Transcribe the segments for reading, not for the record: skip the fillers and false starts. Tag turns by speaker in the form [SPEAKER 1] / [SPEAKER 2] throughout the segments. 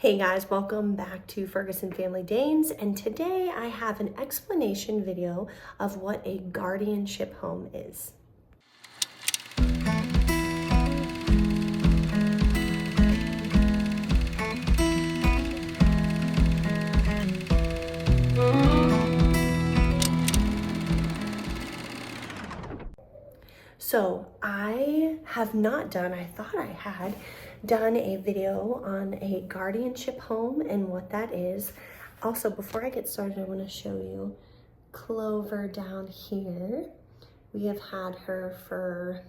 [SPEAKER 1] Hey guys, welcome back to Ferguson Family Danes, and today I have an explanation video of what a guardianship home is. So I thought I had done a video on a guardianship home and what that is. Also, before I get started, I want to show you Clover down here. We have had her for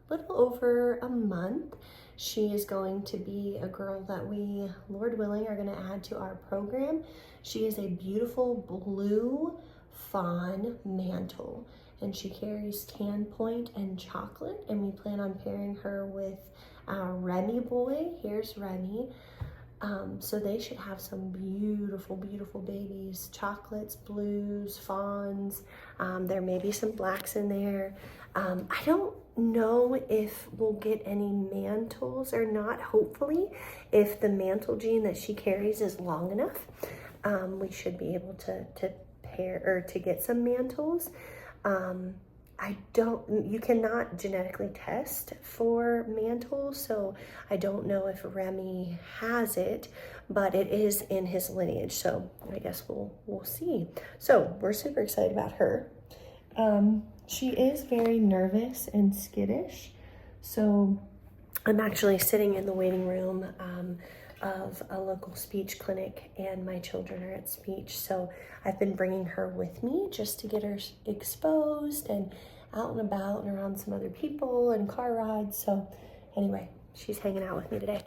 [SPEAKER 1] a little over a month. She is going to be a girl that we, Lord willing, are going to add to our program. She is a beautiful blue fawn mantle, and she carries tan point and chocolate, and we plan on pairing her with our Remy boy. Here's Remy. So they should have some beautiful, beautiful babies, chocolates, blues, fawns. There may be some blacks in there. I don't know if we'll get any mantles or not. Hopefully, if the mantle gene that she carries is long enough, we should be able to pair or to get some mantles. You cannot genetically test for mantles, so I don't know if Remy has it, but it is in his lineage, so I guess we'll see. So we're super excited about her. She is very nervous and skittish, so I'm actually sitting in the waiting room of a local speech clinic, and my children are at speech, so I've been bringing her with me just to get her exposed and out and about and around some other people and car rides. So anyway, she's hanging out with me today.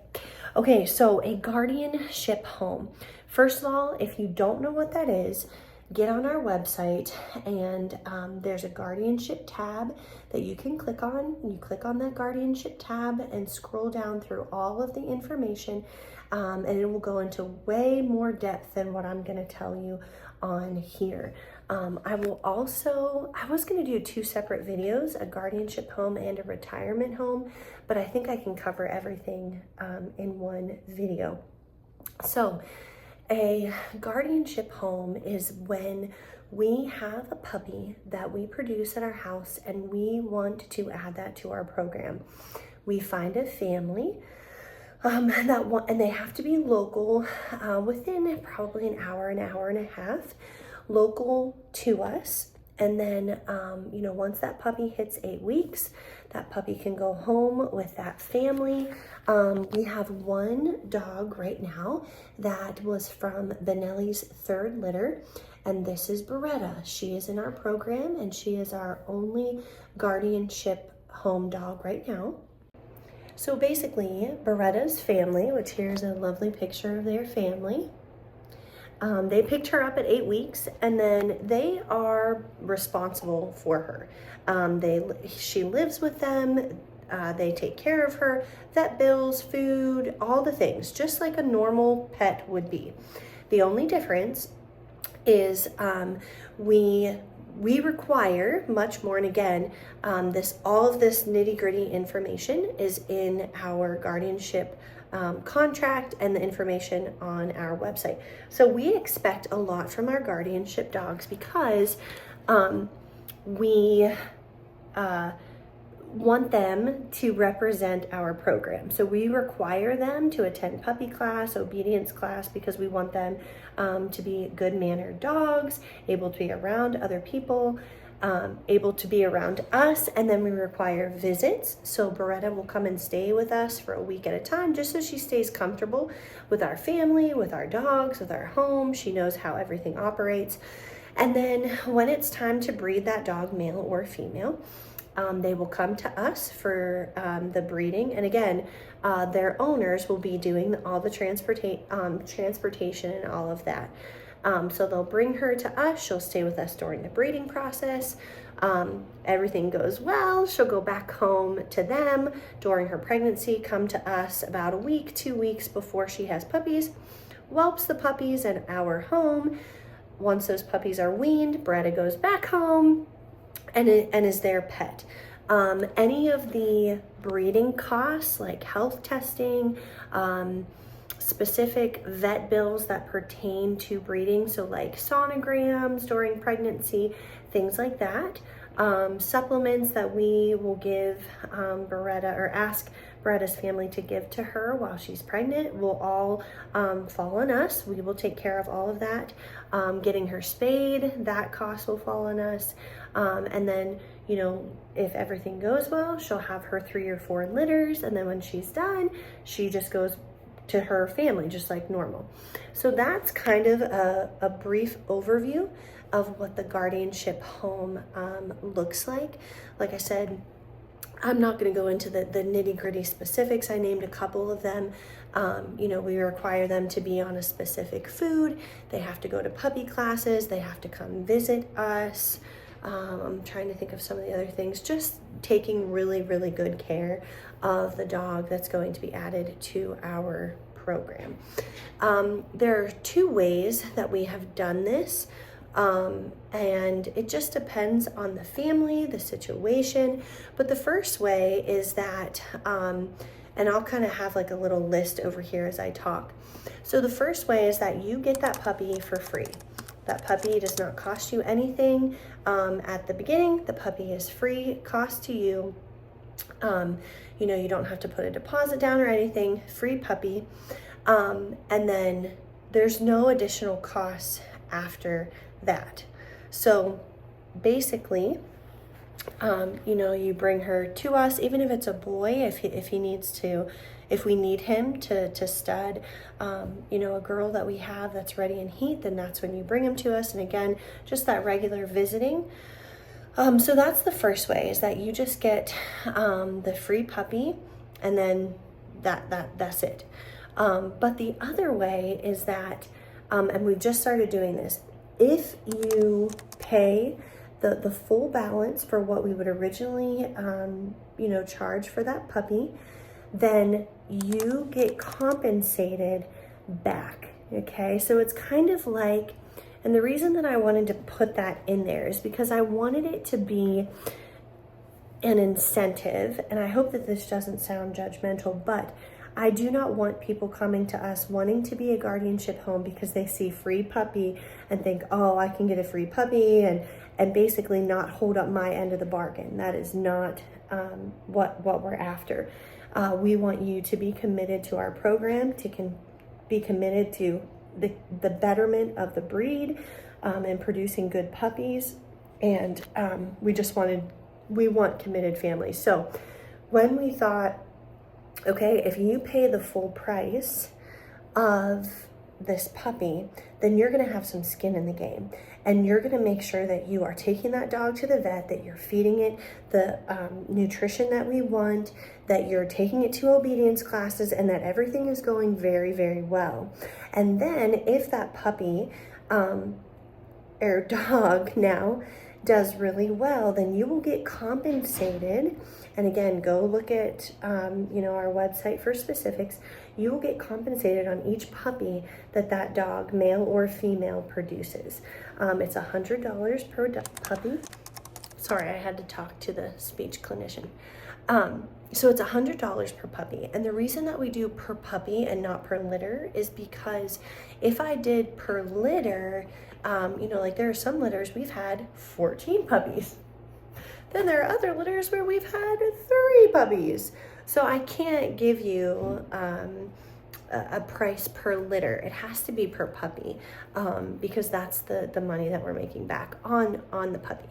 [SPEAKER 1] Okay, so a guardianship home. First of all, if you don't know what that is, get on our website, and there's a guardianship tab that you can click on. You click on that guardianship tab and scroll down through all of the information, and it will go into way more depth than what I'm going to tell you on here. I was going to do two separate videos, a guardianship home and a retirement home, but I think I can cover everything in one video. So a guardianship home is when we have a puppy that we produce at our house and we want to add that to our program. We find a family and they have to be local, within probably an hour and a half, local to us. And then, once that puppy hits 8 weeks, that puppy can go home with that family. We have one dog right now that was from Benelli's third litter, and this is Beretta. She is in our program, and she is our only guardianship home dog right now. So basically, Beretta's family, which here's a lovely picture of their family, they picked her up at 8 weeks, and then they are responsible for her. She lives with them. They take care of her, vet bills, food, all the things, just like a normal pet would be. The only difference is we require much more, and again, all of this nitty-gritty information is in our guardianship contract and the information on our website. So we expect a lot from our guardianship dogs because we want them to represent our program. So we require them to attend puppy class, obedience class, because we want them to be good-mannered dogs, able to be around other people, able to be around us. And then we require visits. So Beretta will come and stay with us for a week at a time, just so she stays comfortable with our family, with our dogs, with our home. She knows how everything operates. And then when it's time to breed that dog, male or female, they will come to us for the breeding. And again, their owners will be doing all the transportation and all of that. So they'll bring her to us. She'll stay with us during the breeding process. Everything goes well. She'll go back home to them during her pregnancy, come to us about a week, 2 weeks before she has puppies, whelps the puppies in our home. Once those puppies are weaned, Beretta goes back home and is their pet. Any of the breeding costs, like health testing, specific vet bills that pertain to breeding, so like sonograms during pregnancy, things like that. Supplements that we will give Beretta, or ask Beretta's family to give to her while she's pregnant, will all fall on us. We will take care of all of that. Getting her spayed, that cost will fall on us. And then, you know, if everything goes well, she'll have her 3 or 4 litters, and then when she's done, she just goes to her family just like normal. So that's kind of a brief overview of what the guardianship home looks like. Like I said, I'm not going to go into the nitty-gritty specifics. I named a couple of them. You know, we require them to be on a specific food. They have to go to puppy classes. They have to come visit us. I'm trying to think of some of the other things. Just taking really, really good care of the dog that's going to be added to our program. There are 2 ways that we have done this. And it just depends on the family, the situation. But the first way is that, and I'll kind of have like a little list over here as I talk. So the first way is that you get that puppy for free. That puppy does not cost you anything at the beginning. The puppy is free cost to you. You know, you don't have to put a deposit down or anything. Free puppy. And then there's no additional costs after that. So basically, you know, you bring her to us, even if it's a boy, if he needs to, if we need him to stud, you know, a girl that we have that's ready in heat, then that's when you bring him to us. And again, just that regular visiting. So that's the first way, is that you just get the free puppy, and then that's it. But the other way is that, and we've just started doing this, if you pay the full balance for what we would originally, you know, charge for that puppy, then you get compensated back, okay? So it's kind of like, and the reason that I wanted to put that in there is because I wanted it to be an incentive, and I hope that this doesn't sound judgmental, but I do not want people coming to us wanting to be a guardianship home because they see free puppy and think, oh, I can get a free puppy, and basically not hold up my end of the bargain. That is not what we're after. We want you to be committed to our program, to be committed to the betterment of the breed, and producing good puppies. And we want committed families. So when we thought, okay, if you pay the full price of this puppy, then you're going to have some skin in the game, and you're going to make sure that you are taking that dog to the vet, that you're feeding it the nutrition that we want, that you're taking it to obedience classes, and that everything is going very, very well. And then if that puppy or dog now does really well, then you will get compensated. And again, go look at you know, our website for specifics. You will get compensated on each puppy that dog, male or female, produces. It's $100 per puppy. Sorry, I had to talk to the speech clinician. So it's $100 per puppy. And the reason that we do per puppy and not per litter is because if I did per litter, you know, like there are some litters we've had 14 puppies. Then there are other litters where we've had 3 puppies. So I can't give you a price per litter. It has to be per puppy, because that's the money that we're making back on the puppy.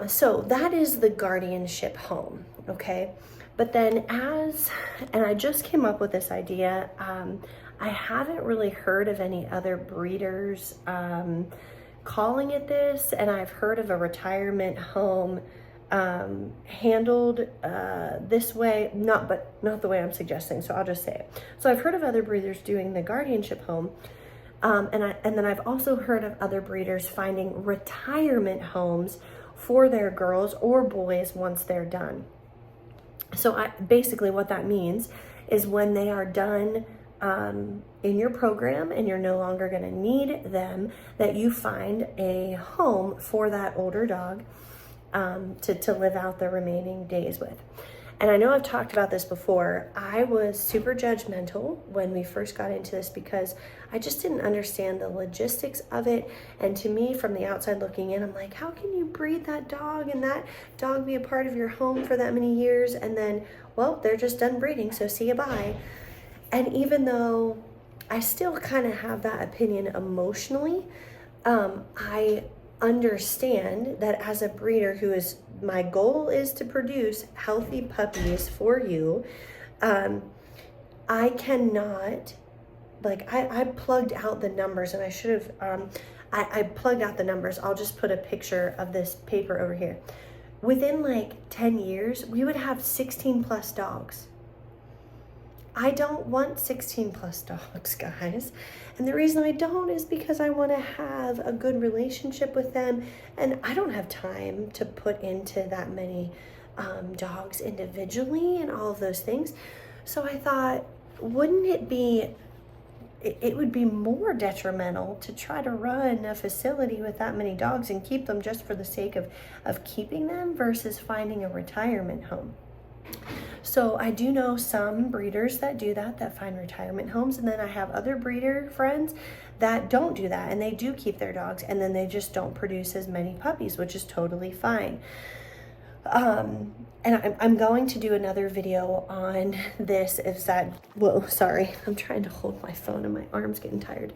[SPEAKER 1] So that is the guardianship home, okay? But then and I just came up with this idea, I haven't really heard of any other breeders calling it this, and I've heard of a retirement home handled this way, not the way I'm suggesting, so I'll just say it. So I've heard of other breeders doing the guardianship home, and then I've also heard of other breeders finding retirement homes for their girls or boys once they're done. So basically what that means is when they are done in your program and you're no longer going to need them, that you find a home for that older dog to live out the remaining days with. And I know I've talked about this before. I was super judgmental when we first got into this because I just didn't understand the logistics of it. And to me, from the outside looking in, I'm like, how can you breed that dog and that dog be a part of your home for that many years? And then, well, they're just done breeding, so see you bye. And even though I still kind of have that opinion emotionally, I understand that as a breeder my goal is to produce healthy puppies for you. I cannot, I plugged out the numbers, and I should have, I plugged out the numbers. I'll just put a picture of this paper over here. Within 10 years, we would have 16 plus dogs. I don't want 16 plus dogs, guys. And the reason I don't is because I want to have a good relationship with them. And I don't have time to put into that many dogs individually and all of those things. So I thought, wouldn't it be, it would be more detrimental to try to run a facility with that many dogs and keep them just for the sake of keeping them versus finding a retirement home. So I do know some breeders that do that find retirement homes, and then I have other breeder friends that don't do that, and they do keep their dogs, and then they just don't produce as many puppies, which is totally fine. And I'm going to do another video on this. Whoa, sorry, I'm trying to hold my phone and my arm's getting tired.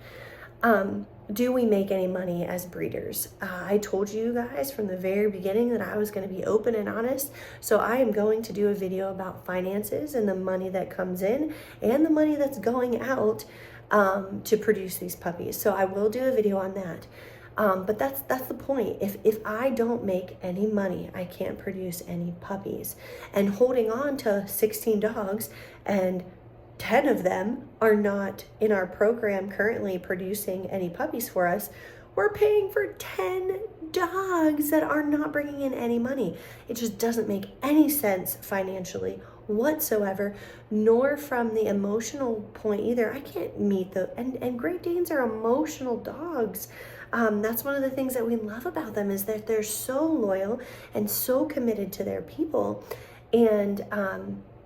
[SPEAKER 1] Do we make any money as breeders? I told you guys from the very beginning that I was going to be open and honest. So I am going to do a video about finances and the money that comes in and the money that's going out to produce these puppies. So I will do a video on that. But that's the point. If I don't make any money, I can't produce any puppies. And holding on to 16 dogs and 10 of them are not in our program currently producing any puppies for us, we're paying for 10 dogs that are not bringing in any money. It just doesn't make any sense financially whatsoever, nor from the emotional point either. I can't meet and Great Danes are emotional dogs. That's one of the things that we love about them is that they're so loyal and so committed to their people. And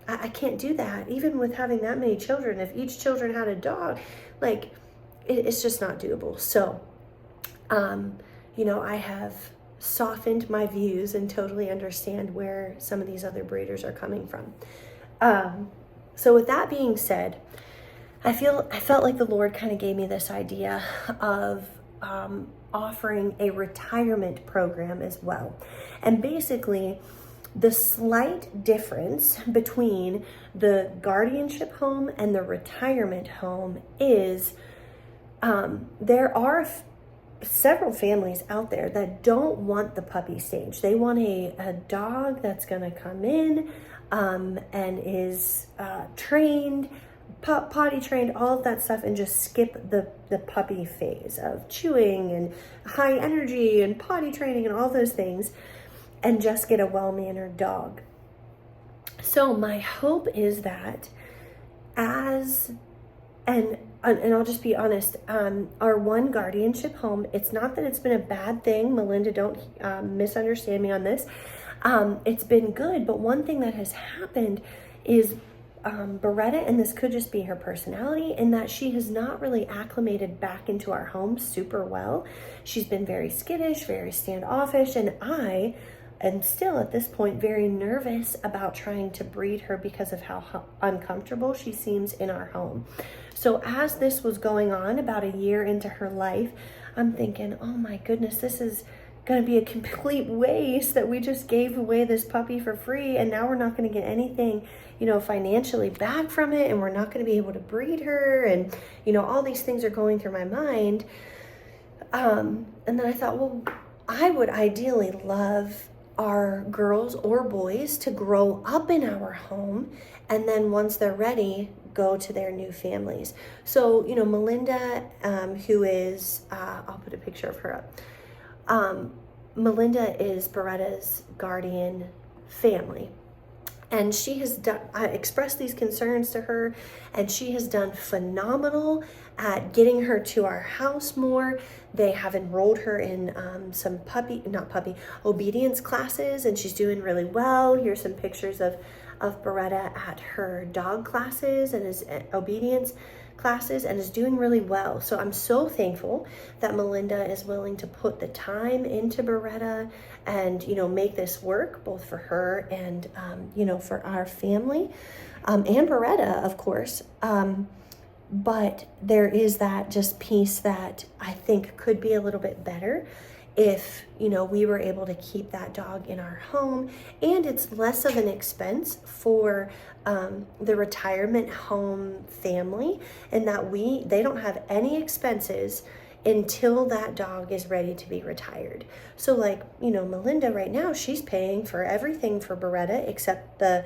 [SPEAKER 1] I can't do that. Even with having that many children, if each children had a dog, it's just not doable. So, I have softened my views and totally understand where some of these other breeders are coming from. So with that being said, I felt like the Lord kind of gave me this idea of offering a retirement program as well. And basically, the slight difference between the guardianship home and the retirement home is there are several families out there that don't want the puppy stage. They want a dog that's going to come in and is trained, potty trained, all of that stuff, and just skip the puppy phase of chewing and high energy and potty training and all those things, and just get a well-mannered dog. So my hope is that and I'll just be honest, our one guardianship home, it's not that it's been a bad thing. Melinda, don't misunderstand me on this. It's been good, but one thing that has happened is Beretta, and this could just be her personality, in that she has not really acclimated back into our home super well. She's been very skittish, very standoffish, and I am still at this point very nervous about trying to breed her because of how uncomfortable she seems in our home. So as this was going on about a year into her life, I'm thinking, oh my goodness, this is going to be a complete waste that we just gave away this puppy for free, and now we're not going to get anything, financially back from it, and we're not going to be able to breed her, and all these things are going through my mind. And then I thought, well, I would ideally love our girls or boys to grow up in our home, and then once they're ready, go to their new families. So, Melinda, who is, I'll put a picture of her up. Melinda is Beretta's guardian family. And she has done, I expressed these concerns to her, and she has done phenomenal at getting her to our house more. They have enrolled her in some obedience classes, and she's doing really well. Here's some pictures of of Beretta at her dog classes and his obedience classes, and is doing really well. So I'm so thankful that Melinda is willing to put the time into Beretta and, you know, make this work both for her and, you know, for our family, and Beretta, of course. But there is that just piece that I think could be a little bit better if, you know, we were able to keep that dog in our home, and it's less of an expense for the retirement home family, and that they don't have any expenses until that dog is ready to be retired. So like, you know, Melinda right now, she's paying for everything for Beretta except the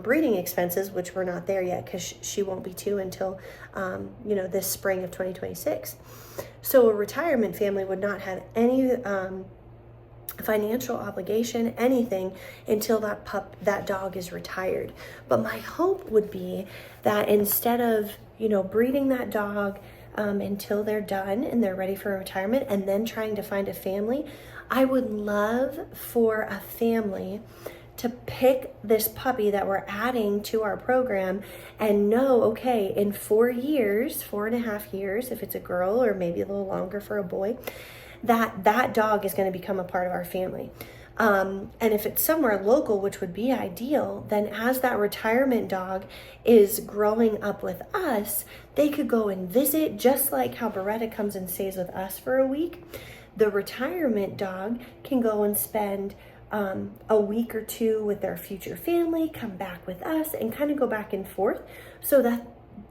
[SPEAKER 1] breeding expenses, which we're not there yet because she won't be 2 until, you know, this spring of 2026. So a retirement family would not have any financial obligation, anything, until that dog is retired. But my hope would be that instead of, you know, breeding that dog until they're done and they're ready for retirement and then trying to find a family, I would love for a family to pick this puppy that we're adding to our program and know, okay, in 4 years, 4.5 years, if it's a girl, or maybe a little longer for a boy, that dog is going to become a part of our family. And if it's somewhere local, which would be ideal, then as that retirement dog is growing up with us, they could go and visit, just like how Beretta comes and stays with us for a week. The retirement dog can go and spend a week or 2 with their future family, come back with us, and kind of go back and forth, so that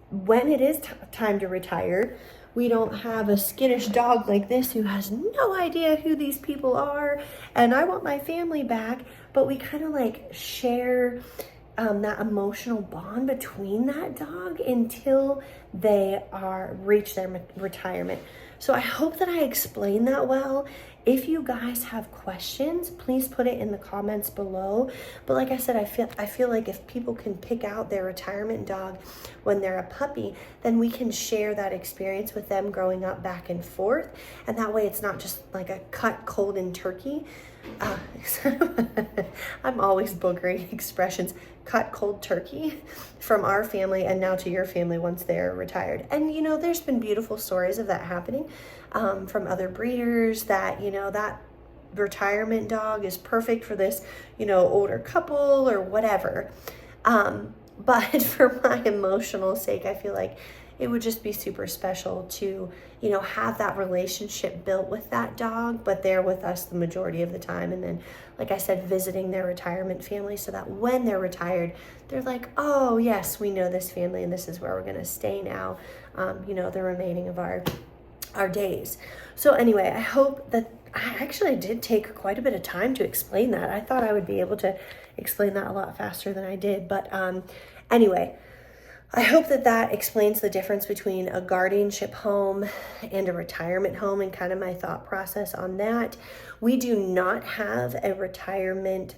[SPEAKER 1] when it is time to retire, we don't have a skittish dog like this who has no idea who these people are and I want my family back, but we kind of like share that emotional bond between that dog until they reach their retirement. So I hope that I explained that well. If you guys have questions, please put it in the comments below. But like I said, I feel like if people can pick out their retirement dog when they're a puppy, then we can share that experience with them growing up back and forth. And that way it's not just like a cut cold and turkey. I'm always boogering expressions. Cut cold turkey from our family and now to your family once they're retired. And you know, there's been beautiful stories of that happening from other breeders, that, you know, that retirement dog is perfect for this, you know, older couple or whatever. But for my emotional sake, I feel like it would just be super special to, you know, have that relationship built with that dog, but they're with us the majority of the time. And then, like I said, visiting their retirement family, so that when they're retired, they're like, oh yes, we know this family and this is where we're going to stay now, you know, the remaining of our days. So anyway, I hope that I did take quite a bit of time to explain that. I thought I would be able to explain that a lot faster than I did. But anyway, I hope that explains the difference between a guardianship home and a retirement home, and kind of my thought process on that. We do not have a retirement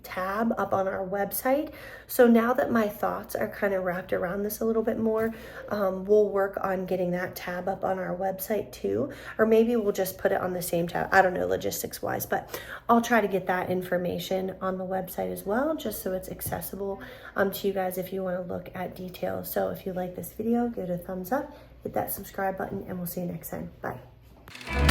[SPEAKER 1] tab up on our website. So now that my thoughts are kind of wrapped around this a little bit more, we'll work on getting that tab up on our website too. Or maybe we'll just put it on the same tab. I don't know, logistics wise, but I'll try to get that information on the website as well, just so it's accessible to you guys if you want to look at details. So if you like this video, give it a thumbs up, hit that subscribe button, and we'll see you next time. Bye.